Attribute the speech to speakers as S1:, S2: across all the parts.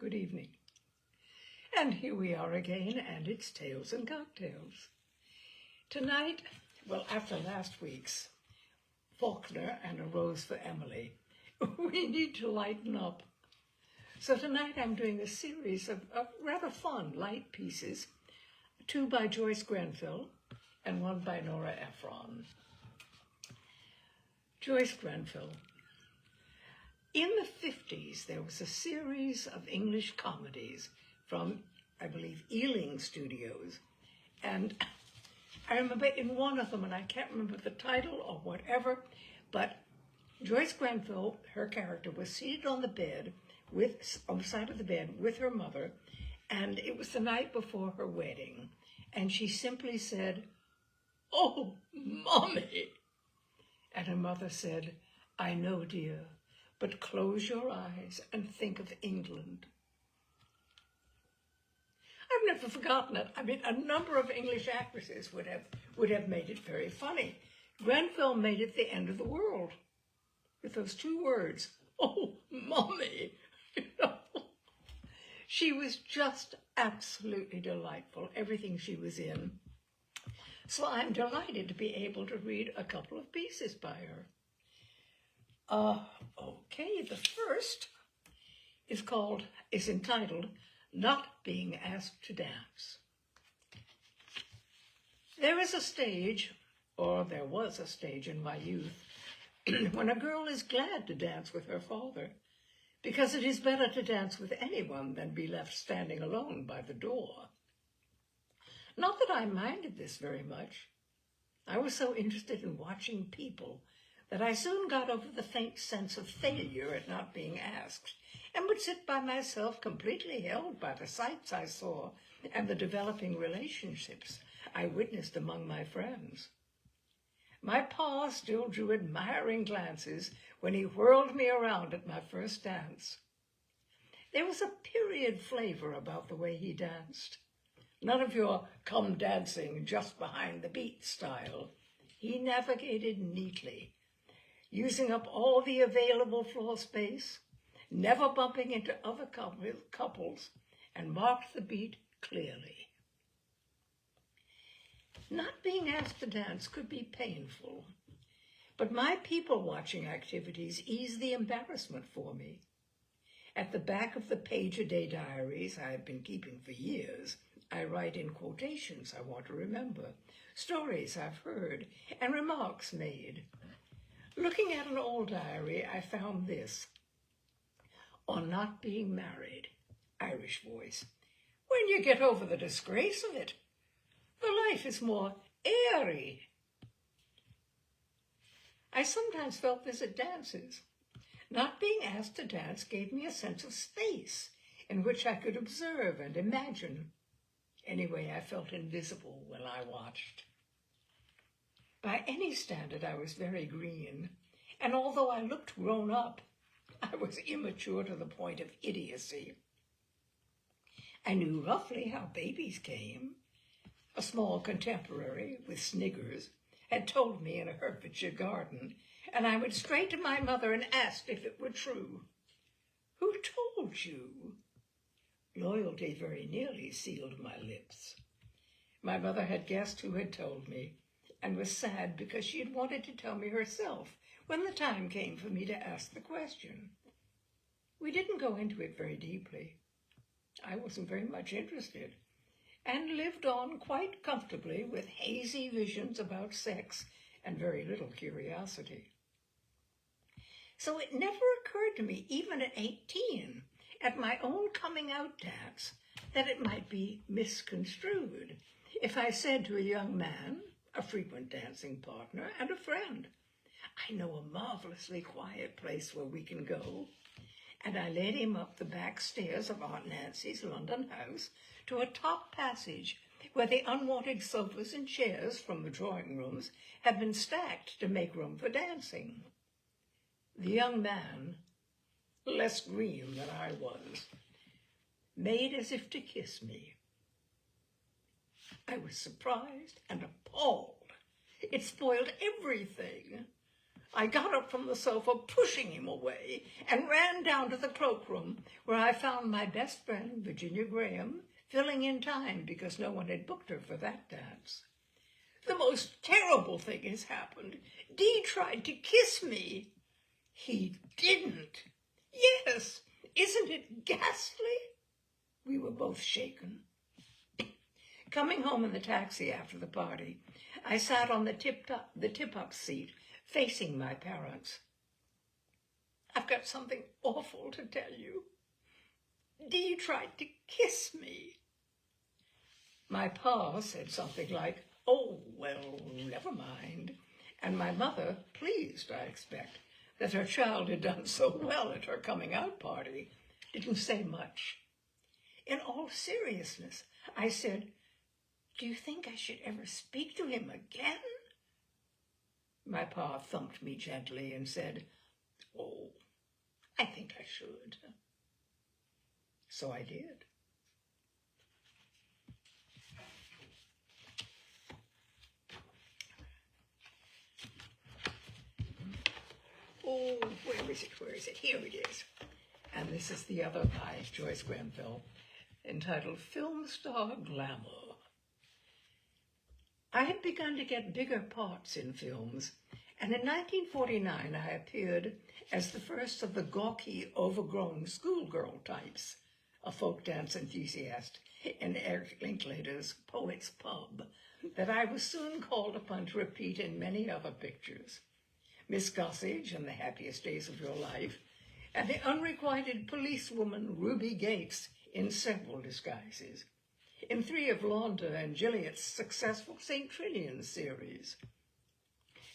S1: Good evening. And here we are again, and it's Tales and Cocktails. Tonight, well, after last week's Faulkner and A Rose for Emily, we need to lighten up. So tonight I'm doing a series of rather fun, light pieces, 2 by Joyce Grenfell and 1 by Nora Ephron. Joyce Grenfell. In the 50s, there was a series of English comedies from, I believe, Ealing Studios. And I remember in one of them, and I can't remember the title or whatever, but Joyce Grenfell, her character, was seated on the bed, on the side of the bed with her mother, and it was the night before her wedding. And she simply said, "Oh, Mommy." And her mother said, "I know, dear, but close your eyes and think of England." I've never forgotten it. I mean, a number of English actresses would have made it very funny. Grenfell made it the end of the world with those 2 words, "Oh, Mommy." She was just absolutely delightful, everything she was in. So I'm delighted to be able to read a couple of pieces by her. Okay, the first is entitled Not Being Asked to Dance. There is a stage, or there was a stage in my youth, when a girl is glad to dance with her father, because it is better to dance with anyone than be left standing alone by the door. Not that I minded this very much. I was so interested in watching people that I soon got over the faint sense of failure at not being asked, and would sit by myself completely held by the sights I saw and the developing relationships I witnessed among my friends. My pa still drew admiring glances when he whirled me around at my first dance. There was a period flavor about the way he danced. None of your come dancing just behind the beat style. He navigated neatly, using up all the available floor space, never bumping into other couples, and marked the beat clearly. Not being asked to dance could be painful, but my people-watching activities eased the embarrassment for me. At the back of the page-a-day diaries I have been keeping for years, I write in quotations I want to remember, stories I've heard, and remarks made. Looking at an old diary, I found this. On not being married, Irish voice. When you get over the disgrace of it, the life is more airy. I sometimes felt this at dances. Not being asked to dance gave me a sense of space in which I could observe and imagine. Anyway, I felt invisible when I watched. By any standard, I was very green, and although I looked grown up, I was immature to the point of idiocy. I knew roughly how babies came. A small contemporary with sniggers had told me in a Herefordshire garden, and I went straight to my mother and asked if it were true. Who told you? Loyalty very nearly sealed my lips. My mother had guessed who had told me, and was sad because she had wanted to tell me herself when the time came for me to ask the question. We didn't go into it very deeply. I wasn't very much interested, and lived on quite comfortably with hazy visions about sex and very little curiosity. So it never occurred to me, even at 18, at my own coming out dance, that it might be misconstrued if I said to a young man, a frequent dancing partner, and a friend, "I know a marvelously quiet place where we can go," and I led him up the back stairs of Aunt Nancy's London house to a top passage where the unwanted sofas and chairs from the drawing rooms had been stacked to make room for dancing. The young man, less green than I was, made as if to kiss me. I was surprised and appalled. It spoiled everything. I got up from the sofa, pushing him away, and ran down to the cloakroom, where I found my best friend, Virginia Graham, filling in time because no one had booked her for that dance. The most terrible thing has happened. Dee tried to kiss me. He didn't. Yes, isn't it ghastly? We were both shaken. Coming home in the taxi after the party, I sat on the tip-up seat, facing my parents. I've got something awful to tell you. Dee tried to kiss me. My pa said something like, "Oh, well, never mind." And my mother, pleased, I expect, that her child had done so well at her coming-out party, didn't say much. In all seriousness, I said, "Do you think I should ever speak to him again?" My pa thumped me gently and said, "Oh, I think I should." So I did. Oh, where is it? Here it is. And this is the other by Joyce Grenfell, entitled Filmstar Glamour. I had begun to get bigger parts in films, and in 1949 I appeared as the first of the gawky, overgrown schoolgirl types, a folk dance enthusiast in Eric Linklater's Poet's Pub, that I was soon called upon to repeat in many other pictures. Miss Gossage in The Happiest Days of Your Life, and the unrequited policewoman Ruby Gates in several disguises, in 3 of Londa and Gilliatt's successful St. Trinian series.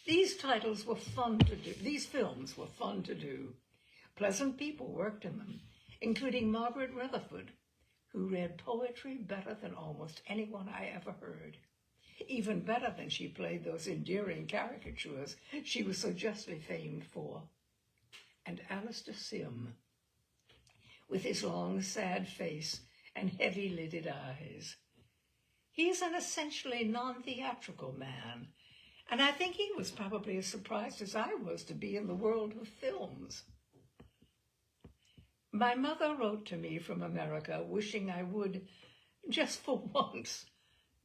S1: These films were fun to do. Pleasant people worked in them, including Margaret Rutherford, who read poetry better than almost anyone I ever heard. Even better than she played those endearing caricatures she was so justly famed for. And Alistair Sim, with his long, sad face and heavy-lidded eyes. He's an essentially non-theatrical man, and I think he was probably as surprised as I was to be in the world of films. My mother wrote to me from America, wishing I would, just for once,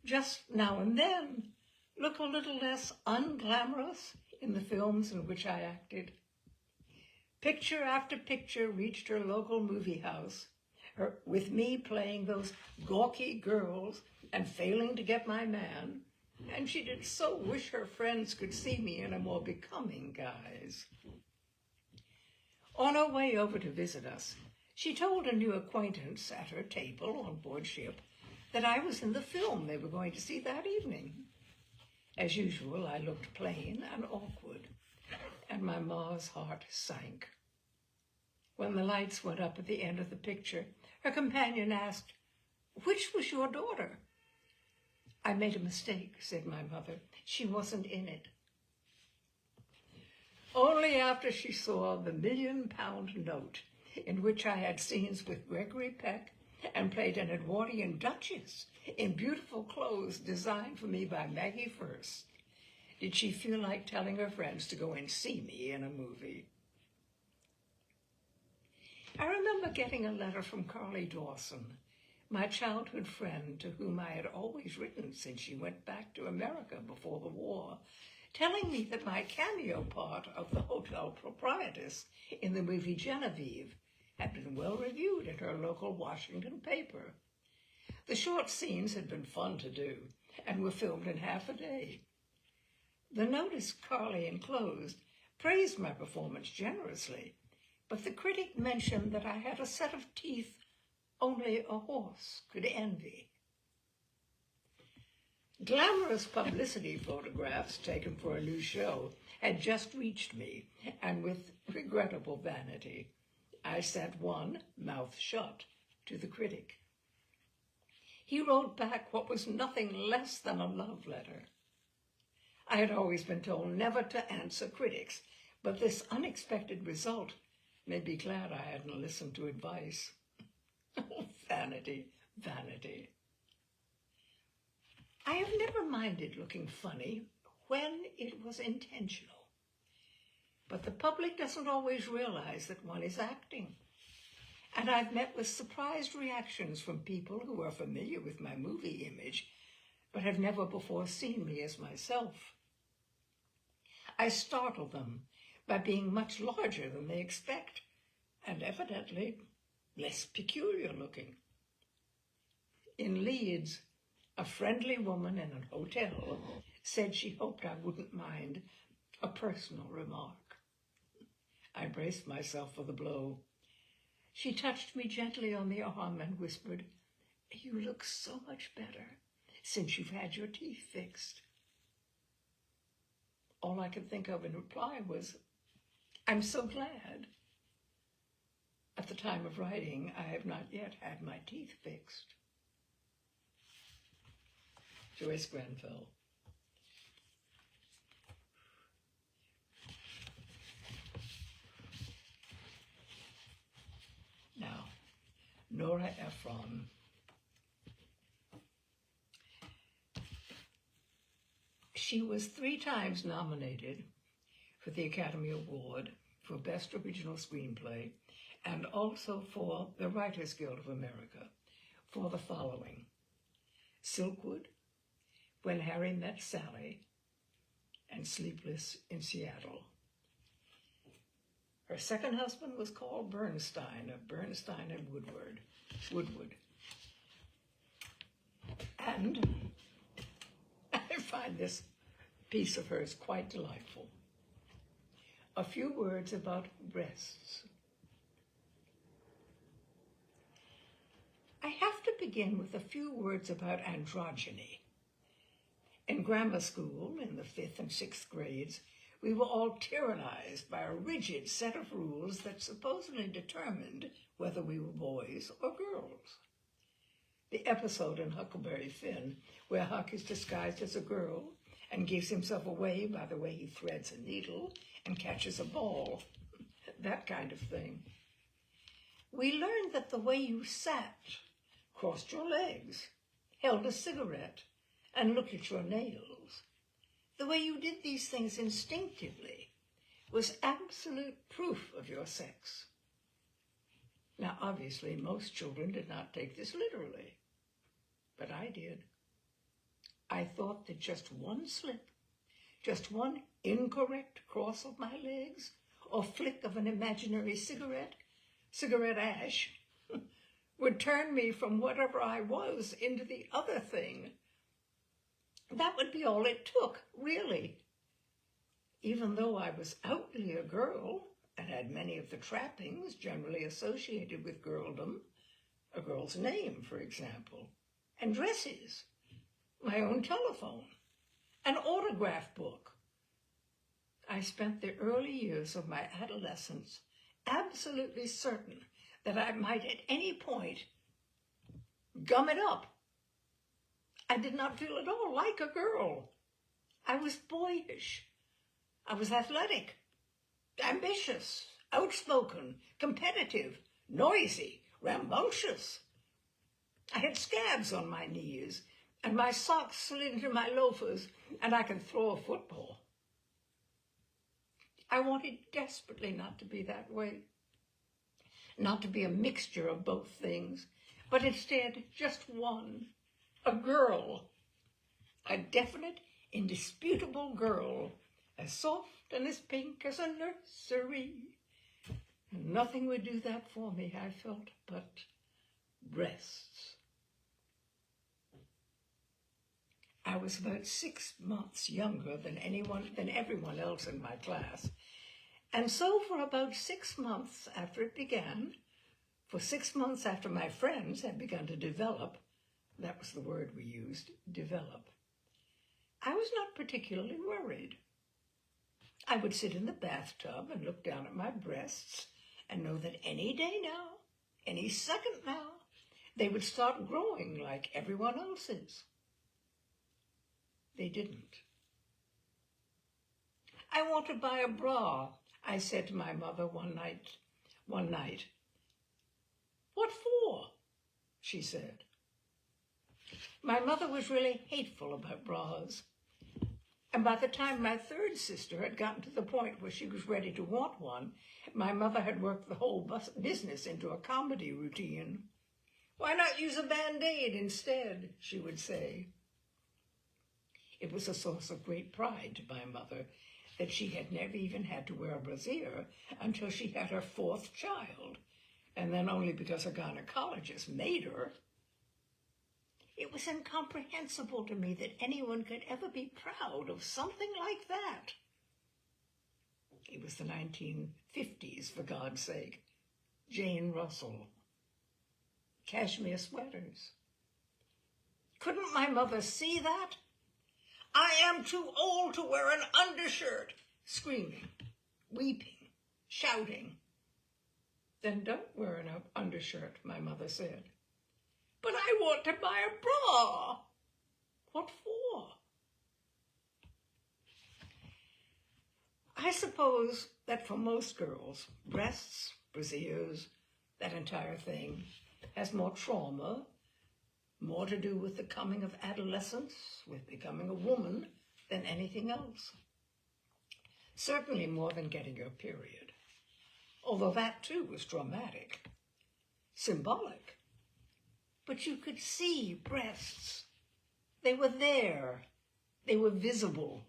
S1: just now and then, look a little less unglamorous in the films in which I acted. Picture after picture reached her local movie house, with me playing those gawky girls and failing to get my man, and she did so wish her friends could see me in a more becoming guise. On her way over to visit us, she told a new acquaintance at her table on board ship that I was in the film they were going to see that evening. As usual, I looked plain and awkward, and my ma's heart sank. When the lights went up at the end of the picture, her companion asked, "Which was your daughter?" "I made a mistake," said my mother. "She wasn't in it." Only after she saw the £1 million note, in which I had scenes with Gregory Peck and played an Edwardian duchess in beautiful clothes designed for me by Maggie First, did she feel like telling her friends to go and see me in a movie. I remember getting a letter from Carly Dawson, my childhood friend to whom I had always written since she went back to America before the war, telling me that my cameo part of the hotel proprietress in the movie Genevieve had been well reviewed in her local Washington paper. The short scenes had been fun to do and were filmed in half a day. The notice Carly enclosed praised my performance generously, but the critic mentioned that I had a set of teeth only a horse could envy. Glamorous publicity photographs taken for a new show had just reached me, and with regrettable vanity, I sent one, mouth shut, to the critic. He wrote back what was nothing less than a love letter. I had always been told never to answer critics, but this unexpected result made me glad I hadn't listened to advice. Oh, vanity, vanity. I have never minded looking funny when it was intentional. But the public doesn't always realize that one is acting. And I've met with surprised reactions from people who are familiar with my movie image, but have never before seen me as myself. I startle them by being much larger than they expect, and evidently less peculiar looking. In Leeds, a friendly woman in a hotel said she hoped I wouldn't mind a personal remark. I braced myself for the blow. She touched me gently on the arm and whispered, "You look so much better since you've had your teeth fixed." All I could think of in reply was, "I'm so glad." At the time of writing, I have not yet had my teeth fixed. Joyce Grenfell. Now, Nora Ephron. She was 3 times nominated for the Academy Award for Best Original Screenplay and also for the Writers Guild of America for the following: Silkwood, When Harry Met Sally, and Sleepless in Seattle. Her second husband was called Bernstein, of Bernstein and Woodward. And I find this piece of hers quite delightful. A few words about breasts. I have to begin with a few words about androgyny. In grammar school, in the 5th and 6th grades, we were all tyrannized by a rigid set of rules that supposedly determined whether we were boys or girls. The episode in Huckleberry Finn, where Huck is disguised as a girl and gives himself away by the way he threads a needle and catches a ball, that kind of thing. We learned that the way you sat, crossed your legs, held a cigarette, and looked at your nails, the way you did these things instinctively, was absolute proof of your sex. Now, obviously, most children did not take this literally, but I did. I thought that just one slip, just one incorrect cross of my legs, or flick of an imaginary cigarette ash, would turn me from whatever I was into the other thing. That would be all it took, really. Even though I was outwardly a girl and had many of the trappings generally associated with girldom, a girl's name, for example, and dresses, my own telephone, an autograph book. I spent the early years of my adolescence absolutely certain that I might at any point gum it up. I did not feel at all like a girl. I was boyish. I was athletic, ambitious, outspoken, competitive, noisy, rambunctious. I had scabs on my knees, and my socks slid into my loafers, and I could throw a football. I wanted desperately not to be that way, not to be a mixture of both things, but instead just one. A girl, a definite, indisputable girl, as soft and as pink as a nursery. Nothing would do that for me, I felt, but breasts. I was about 6 months younger than everyone else in my class, and so for about 6 months after it began, for 6 months after my friends had begun to develop, that was the word we used, develop, I was not particularly worried. I would sit in the bathtub and look down at my breasts and know that any day now, any second now, they would start growing like everyone else's. They didn't. "I want to buy a bra," I said to my mother one night. "What for?" she said. My mother was really hateful about bras. And by the time my third sister had gotten to the point where she was ready to want one, my mother had worked the whole business into a comedy routine. "Why not use a Band-Aid instead?" she would say. It was a source of great pride to my mother that she had never even had to wear a brassiere until she had her fourth child, and then only because a gynecologist made her. It was incomprehensible to me that anyone could ever be proud of something like that. It was the 1950s, for God's sake. Jane Russell. Cashmere sweaters. Couldn't my mother see that? "I am too old to wear an undershirt," screaming, weeping, shouting. "Then don't wear an undershirt," my mother said. "But I want to buy a bra." "What for?" I suppose that for most girls, breasts, brassieres, that entire thing, has more trauma, more to do with the coming of adolescence, with becoming a woman, than anything else. Certainly more than getting your period, although that too was traumatic, symbolic. But you could see breasts. They were there. They were visible.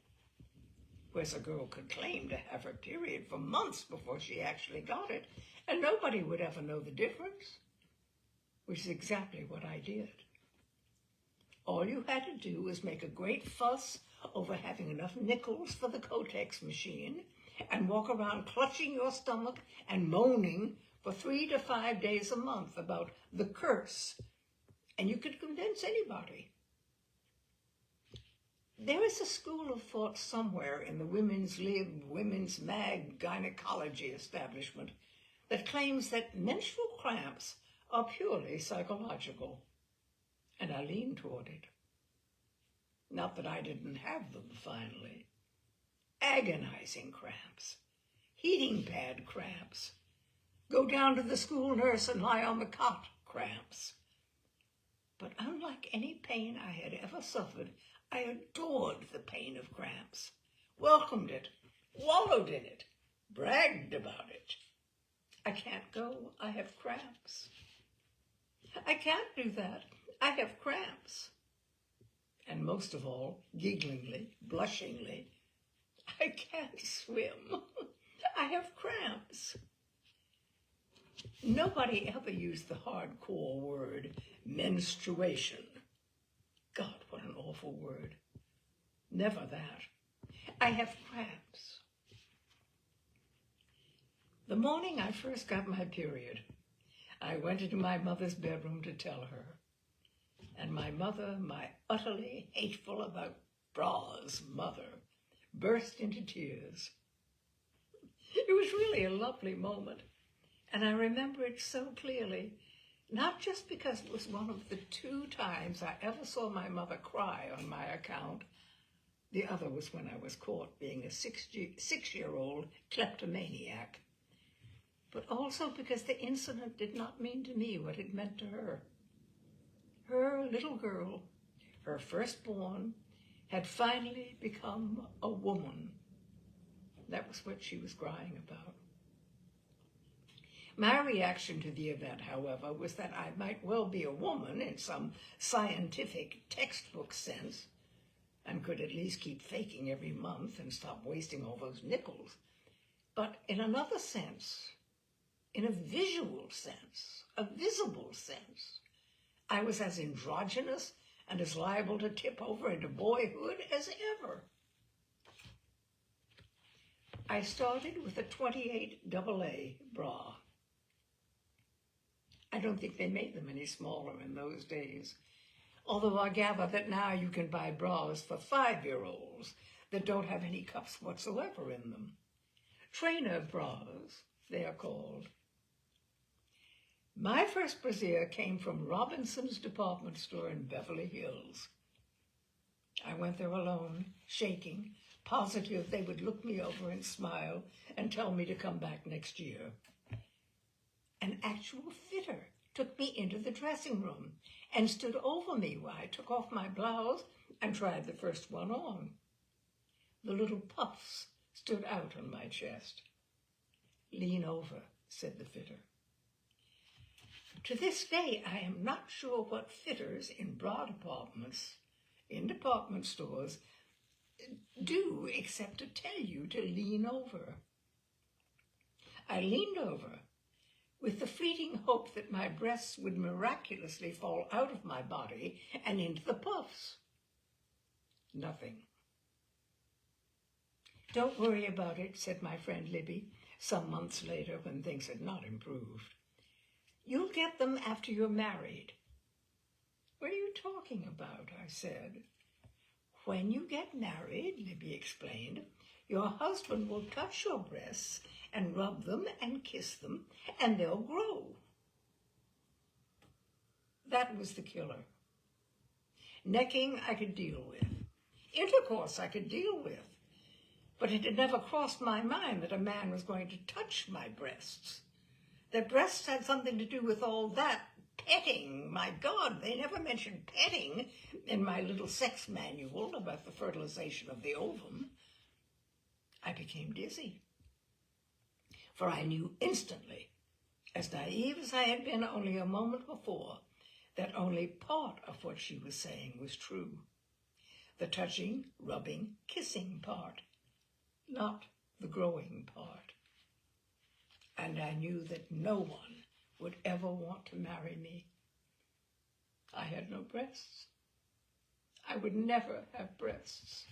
S1: Whereas a girl could claim to have her period for months before she actually got it, and nobody would ever know the difference, which is exactly what I did. All you had to do was make a great fuss over having enough nickels for the Kotex machine and walk around clutching your stomach and moaning for 3 to 5 days a month about the curse, and you could convince anybody. There is a school of thought somewhere in the Women's Lib, Women's Mag gynecology establishment that claims that menstrual cramps are purely psychological, and I lean toward it. Not that I didn't have them finally. Agonizing cramps, heating pad cramps, go down to the school nurse and lie on the cot cramps. But unlike any pain I had ever suffered, I adored the pain of cramps, welcomed it, wallowed in it, bragged about it. I can't go, I have cramps. I can't do that, I have cramps. And most of all, gigglingly, blushingly, I can't swim, I have cramps. Nobody ever used the hardcore word menstruation. God, what an awful word. Never that. I have cramps. The morning I first got my period, I went into my mother's bedroom to tell her. And my mother, my utterly hateful about bras mother, burst into tears. It was really a lovely moment. And I remember it so clearly, not just because it was one of the 2 times I ever saw my mother cry on my account. The other was when I was caught being a 6-year-old kleptomaniac. But also because the incident did not mean to me what it meant to her. Her little girl, her firstborn, had finally become a woman. That was what she was crying about. My reaction to the event, however, was that I might well be a woman in some scientific textbook sense, and could at least keep faking every month and stop wasting all those nickels. But in another sense, in a visual sense, a visible sense, I was as androgynous and as liable to tip over into boyhood as ever. I started with a 28 AA bra. I don't think they made them any smaller in those days, although I gather that now you can buy bras for 5-year-olds that don't have any cups whatsoever in them. Trainer bras, they are called. My first brassiere came from Robinson's department store in Beverly Hills. I went there alone, shaking, positive they would look me over and smile and tell me to come back next year. An actual fitter took me into the dressing room and stood over me while I took off my blouse and tried the first one on. The little puffs stood out on my chest. "Lean over," said the fitter. To this day, I am not sure what fitters in broad apartments, in department stores, do except to tell you to lean over. I leaned over with the fleeting hope that my breasts would miraculously fall out of my body and into the puffs. Nothing. "Don't worry about it," said my friend Libby, some months later when things had not improved. "You'll get them after you're married." "What are you talking about?" I said. "When you get married," Libby explained, "your husband will touch your breasts and rub them and kiss them, and they'll grow." That was the killer. Necking I could deal with. Intercourse I could deal with. But it had never crossed my mind that a man was going to touch my breasts. That breasts had something to do with all that. Petting, my God, they never mentioned petting in my little sex manual about the fertilization of the ovum. I became dizzy, for I knew instantly, as naive as I had been only a moment before, that only part of what she was saying was true. The touching, rubbing, kissing part, not the growing part. And I knew that no one would ever want to marry me. I had no breasts. I would never have breasts.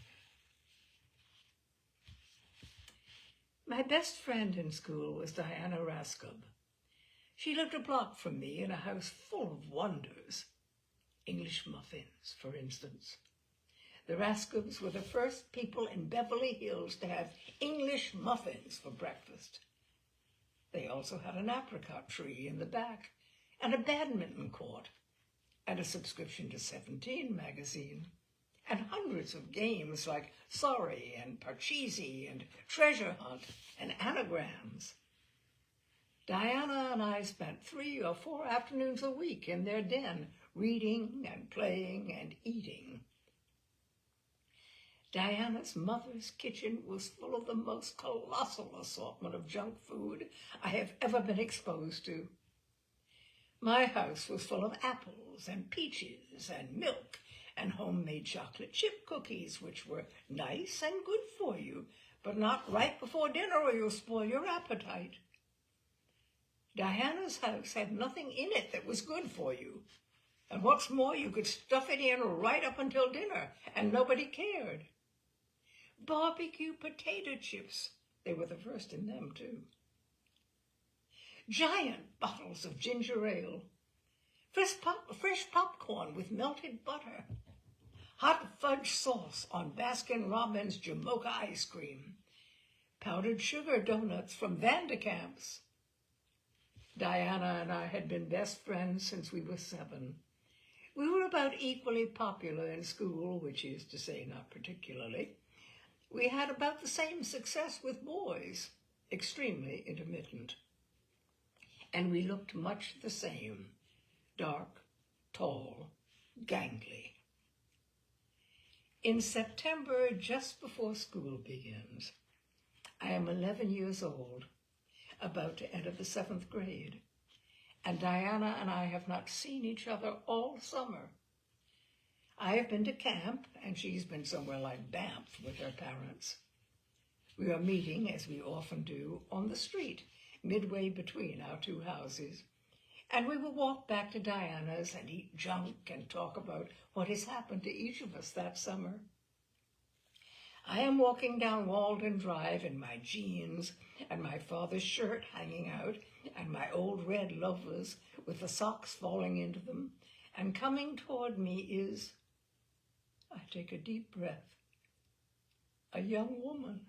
S1: My best friend in school was Diana Raskob. She lived a block from me in a house full of wonders. English muffins, for instance. The Raskobs were the first people in Beverly Hills to have English muffins for breakfast. They also had an apricot tree in the back, and a badminton court, and a subscription to 17 magazine, and hundreds of games like Sorry and Parcheesi and Treasure Hunt and anagrams. Diana and I spent 3 or 4 afternoons a week in their den, reading and playing and eating. Diana's mother's kitchen was full of the most colossal assortment of junk food I have ever been exposed to. My house was full of apples and peaches and milk and homemade chocolate chip cookies, which were nice and good for you, but not right before dinner or you'll spoil your appetite. Diana's house had nothing in it that was good for you. And what's more, you could stuff it in right up until dinner, and nobody cared. Barbecue potato chips, they were the first in them too. Giant bottles of ginger ale, fresh popcorn with melted butter, hot fudge sauce on Baskin-Robbins Jamocha ice cream, powdered sugar donuts from Vanderkamp's. Diana and I had been best friends since we were 7. We were about equally popular in school, which is to say not particularly. We had about the same success with boys, extremely intermittent. And we looked much the same, dark, tall, gangly. In September, just before school begins, I am 11 years old, about to enter the 7th grade, and Diana and I have not seen each other all summer. I have been to camp, and she's been somewhere like Banff with her parents. We are meeting, as we often do, on the street, midway between our 2 houses, and we will walk back to Diana's and eat junk and talk about what has happened to each of us that summer. I am walking down Walden Drive in my jeans and my father's shirt hanging out and my old red loafers with the socks falling into them, and coming toward me is, I take a deep breath, a young woman,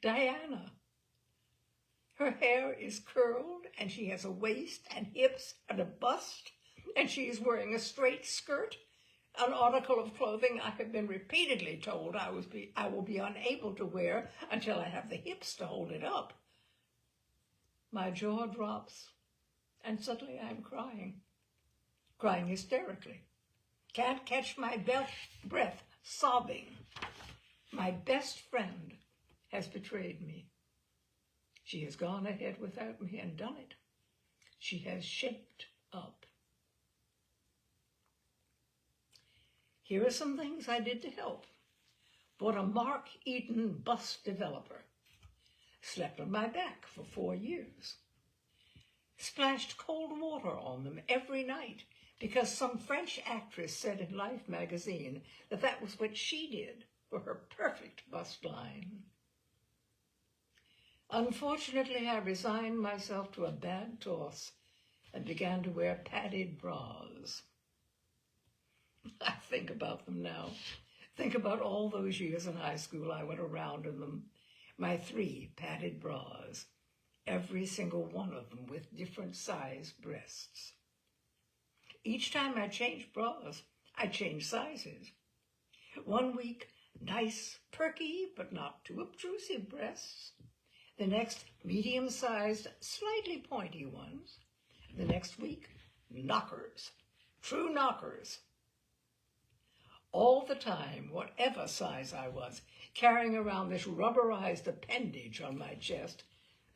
S1: Diana. Her hair is curled and she has a waist and hips and a bust, and she is wearing a straight skirt, an article of clothing I have been repeatedly told I will be unable to wear until I have the hips to hold it up. My jaw drops, and suddenly I am crying hysterically. Can't catch my breath, sobbing. My best friend has betrayed me. She has gone ahead without me and done it. She has shaped up. Here are some things I did to help. Bought a Mark Eden bus developer. Slept on my back for 4 years. Splashed cold water on them every night because some French actress said in Life magazine that that was what she did for her perfect bust line. Unfortunately, I resigned myself to a bad toss and began to wear padded bras. I think about them now. Think about all those years in high school I went around in them. My 3 padded bras, every single one of them with different size breasts. Each time I changed bras, I changed sizes. 1 week, nice, perky, but not too obtrusive breasts. The next, medium-sized, slightly pointy ones. The next week, knockers, true knockers. All the time, whatever size I was, carrying around this rubberized appendage on my chest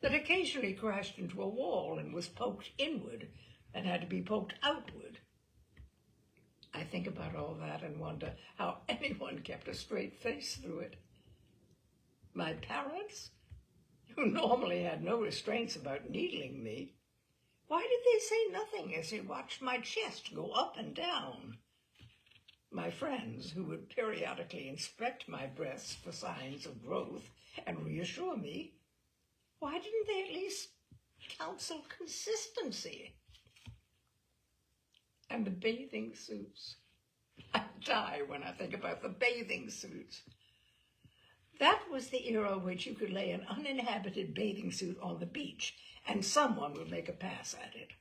S1: that occasionally crashed into a wall and was poked inward and had to be poked outward. I think about all that and wonder how anyone kept a straight face through it. My parents, who normally had no restraints about needling me, why did they say nothing as they watched my chest go up and down? My friends, who would periodically inspect my breasts for signs of growth and reassure me, why didn't they at least counsel consistency? And the bathing suits. I die when I think about the bathing suits. That was the era which you could lay an uninhabited bathing suit on the beach and someone would make a pass at it.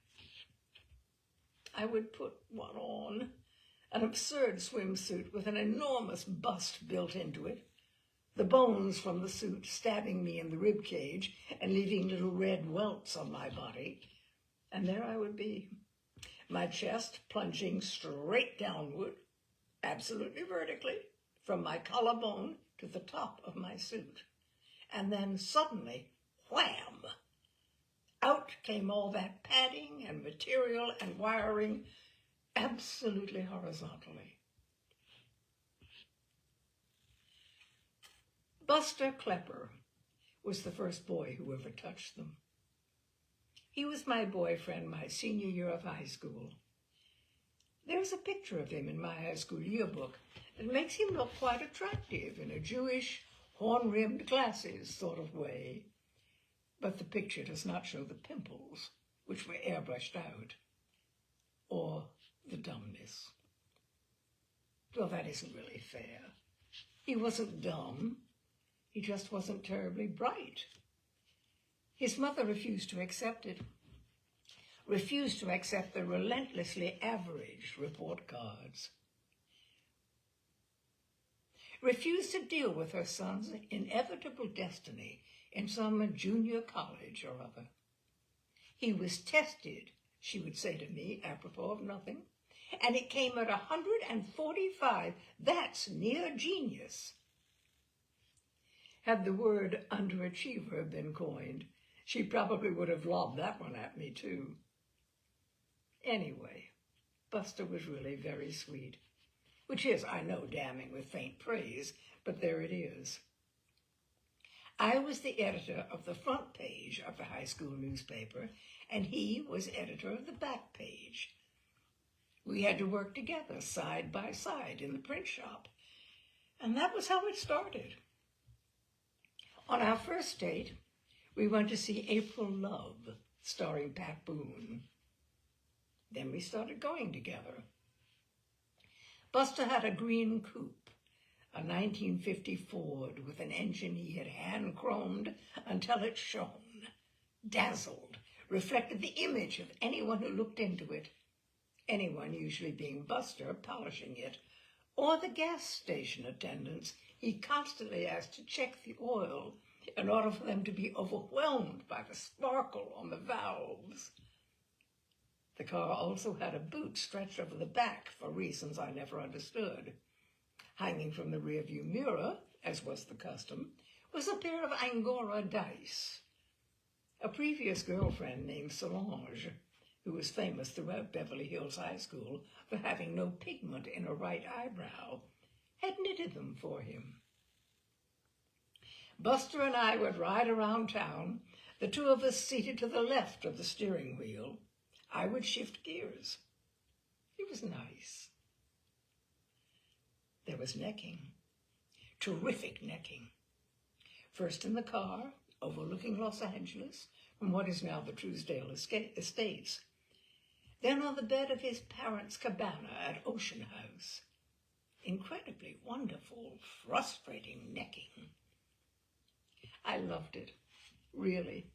S1: I would put one on, an absurd swimsuit with an enormous bust built into it, the bones from the suit stabbing me in the rib cage and leaving little red welts on my body. And there I would be, my chest plunging straight downward, absolutely vertically, from my collarbone to the top of my suit. And then suddenly, wham! Out came all that padding and material and wiring absolutely horizontally. Buster Klepper was the first boy who ever touched them. He was my boyfriend my senior year of high school. There's a picture of him in my high school yearbook that makes him look quite attractive in a Jewish, horn-rimmed glasses sort of way. But the picture does not show the pimples, which were airbrushed out, or the dumbness. Well, that isn't really fair. He wasn't dumb. He just wasn't terribly bright. His mother refused to accept it, refused to accept the relentlessly average report cards, refused to deal with her son's inevitable destiny in some junior college or other. He was tested, she would say to me, apropos of nothing, and it came at 145. That's near genius. Had the word underachiever been coined, she probably would have lobbed that one at me too. Anyway, Buster was really very sweet, which is, I know, damning with faint praise, but there it is. I was the editor of the front page of the high school newspaper, and he was editor of the back page. We had to work together, side by side, in the print shop, and that was how it started. On our first date, we went to see April Love, starring Pat Boone. Then we started going together. Buster had a green coupe, a 1950 Ford with an engine he had hand-chromed until it shone, dazzled, reflected the image of anyone who looked into it, anyone usually being Buster polishing it, or the gas station attendants he constantly asked to check the oil in order for them to be overwhelmed by the sparkle on the valves. The car also had a boot stretched over the back for reasons I never understood, hanging from the rearview mirror as was the custom, was a pair of Angora dice. A previous girlfriend named Solange, who was famous throughout Beverly Hills High School for having no pigment in her right eyebrow, had knitted them for him. Buster and I would ride around town, the two of us seated to the left of the steering wheel. I would shift gears. It was nice. There was necking, terrific necking. First in the car, overlooking Los Angeles, from what is now the Truesdale Estates. Then on the bed of his parents' cabana at Ocean House. Incredibly wonderful, frustrating necking. I loved it, really.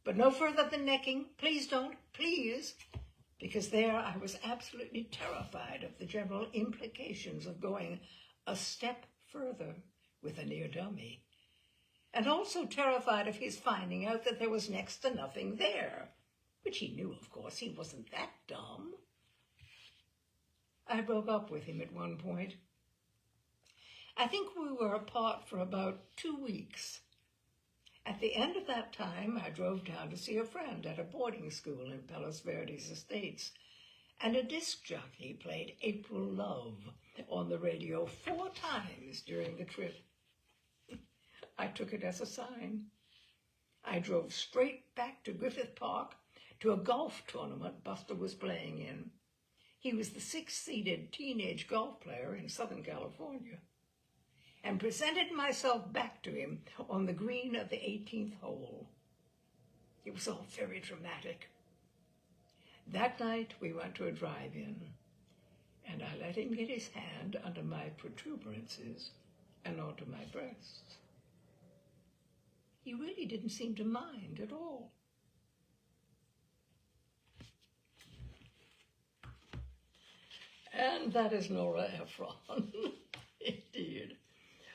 S1: But no further than necking. Please don't, please. Because there I was absolutely terrified of the general implications of going a step further with a near dummy. And also terrified of his finding out that there was next to nothing there, which he knew, of course. He wasn't that dumb. I broke up with him at one point. I think we were apart for about 2 weeks. At the end of that time, I drove down to see a friend at a boarding school in Palos Verdes Estates, and a disc jockey played April Love on the radio 4 times during the trip. I took it as a sign. I drove straight back to Griffith Park to a golf tournament Buster was playing in. He was the 6th-seeded teenage golf player in Southern California, and presented myself back to him on the green of the 18th hole. It was all very dramatic. That night we went to a drive-in, and I let him get his hand under my protuberances and onto my breasts. He really didn't seem to mind at all. And that is Nora Ephron. Indeed.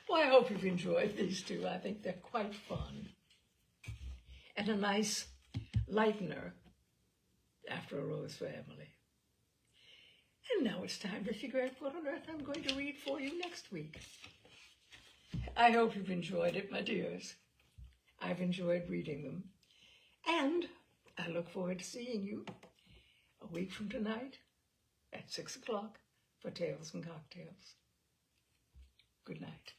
S1: Well, I hope you've enjoyed these two. I think they're quite fun. And a nice lightener after a Rose family. And now it's time to figure out what on earth I'm going to read for you next week. I hope you've enjoyed it, my dears. I've enjoyed reading them. And I look forward to seeing you a week from tonight at 6 o'clock for Tales and Cocktails. Good night.